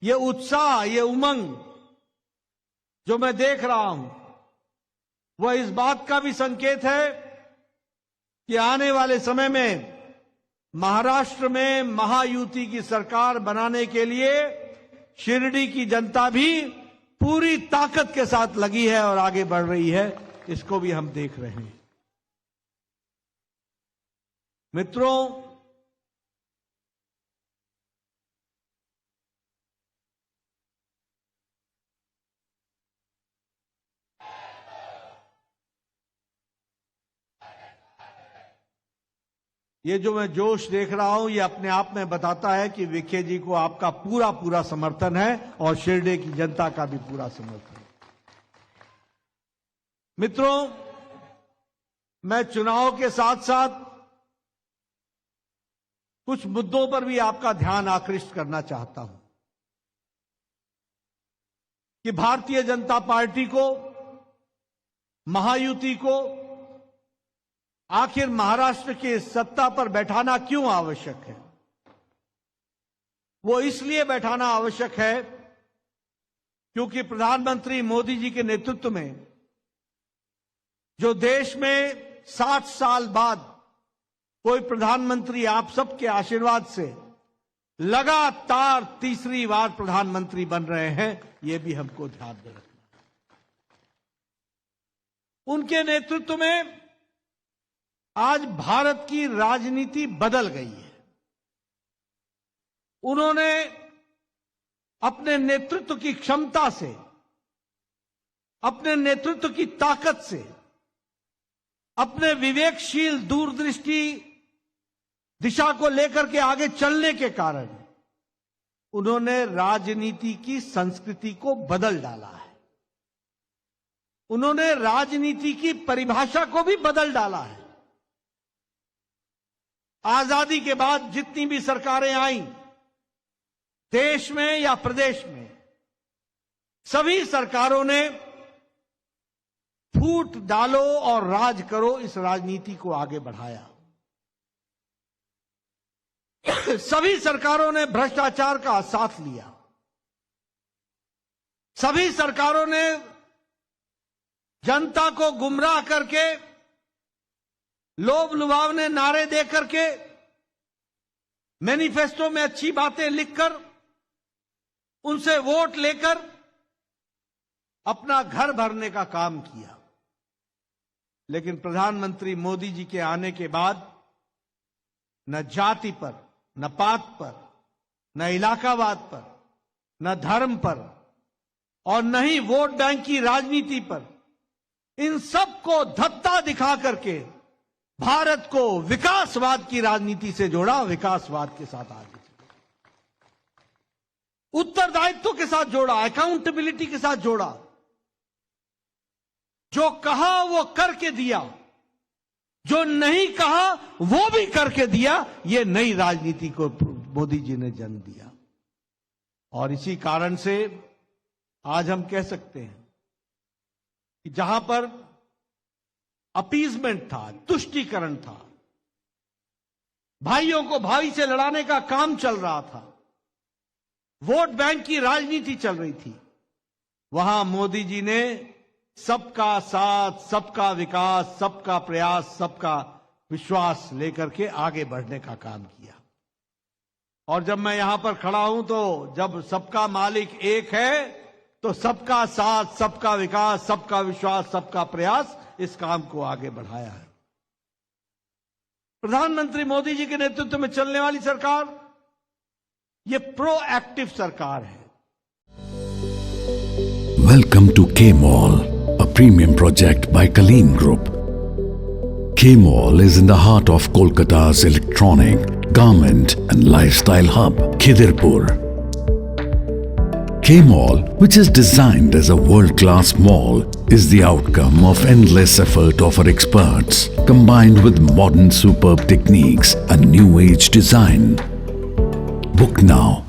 ये उत्साह, ये उमंग जो मैं देख रहा हूं, वह इस बात का भी संकेत है कि आने वाले समय में महाराष्ट्र में महायुति की सरकार बनाने के लिए शिरडी की जनता भी पूरी ताकत के साथ लगी है और आगे बढ़ रही है। इसको भी हम देख रहे हैं। मित्रों, ये जो मैं जोश देख रहा हूं, ये अपने आप में बताता है कि विखे जी को आपका पूरा पूरा समर्थन है और शिरडी की जनता का भी पूरा समर्थन है। मित्रों, मैं चुनाव के साथ साथ कुछ मुद्दों पर भी आपका ध्यान आकृष्ट करना चाहता हूं कि भारतीय जनता पार्टी को, महायुति को आखिर महाराष्ट्र की सत्ता पर बैठाना क्यों आवश्यक है। वो इसलिए बैठाना आवश्यक है क्योंकि प्रधानमंत्री मोदी जी के नेतृत्व में जो देश में 60 साल बाद कोई प्रधानमंत्री आप सबके आशीर्वाद से लगातार तीसरी बार प्रधानमंत्री बन रहे हैं, ये भी हमको ध्यान में रखना। उनके नेतृत्व में आज भारत की राजनीति बदल गई है। उन्होंने अपने नेतृत्व की क्षमता से, अपने नेतृत्व की ताकत से, अपने विवेकशील दूरदृष्टि दिशा को लेकर के आगे चलने के कारण उन्होंने राजनीति की संस्कृति को बदल डाला है। उन्होंने राजनीति की परिभाषा को भी बदल डाला है। आजादी के बाद जितनी भी सरकारें आईं, देश में या प्रदेश में, सभी सरकारों ने फूट डालो और राज करो इस राजनीति को आगे बढ़ाया। सभी सरकारों ने भ्रष्टाचार का साथ लिया। सभी सरकारों ने जनता को गुमराह करके, लोभ लुभावने नारे दे करके, मैनिफेस्टो में अच्छी बातें लिखकर, उनसे वोट लेकर अपना घर भरने का काम किया। लेकिन प्रधानमंत्री मोदी जी के आने के बाद न जाति पर, न पात पर, न इलाकावाद पर, न धर्म पर और न ही वोट बैंक की राजनीति पर, इन सबको धत्ता दिखा करके भारत को विकासवाद की राजनीति से जोड़ा, विकासवाद के साथ आगे चला, उत्तरदायित्व के साथ जोड़ा, अकाउंटेबिलिटी के साथ जोड़ा। जो कहा वो करके दिया, जो नहीं कहा वो भी करके दिया। ये नई राजनीति को मोदी जी ने जन्म दिया। और इसी कारण से आज हम कह सकते हैं कि जहां पर अपीजमेंट था, तुष्टीकरण था, भाइयों को भाई से लड़ाने का काम चल रहा था, वोट बैंक की राजनीति चल रही थी, वहां मोदी जी ने सबका साथ, सबका विकास, सबका प्रयास, सबका विश्वास लेकर के आगे बढ़ने का काम किया। और जब मैं यहां पर खड़ा हूं तो जब सबका मालिक एक है तो सबका साथ, सबका विकास, सबका विश्वास, सबका प्रयास, इस काम को आगे बढ़ाया है। प्रधानमंत्री मोदी जी के नेतृत्व में चलने वाली सरकार ये प्रोएक्टिव सरकार है। Welcome to K-Mall, a premium project by Kaleen Group. K-Mall is in the heart of Kolkata's electronic, garment and lifestyle hub, Khidirpur. K-Mall, which is designed as a world-class mall, is the outcome of endless effort of our experts, combined with modern superb techniques and new age design. Book now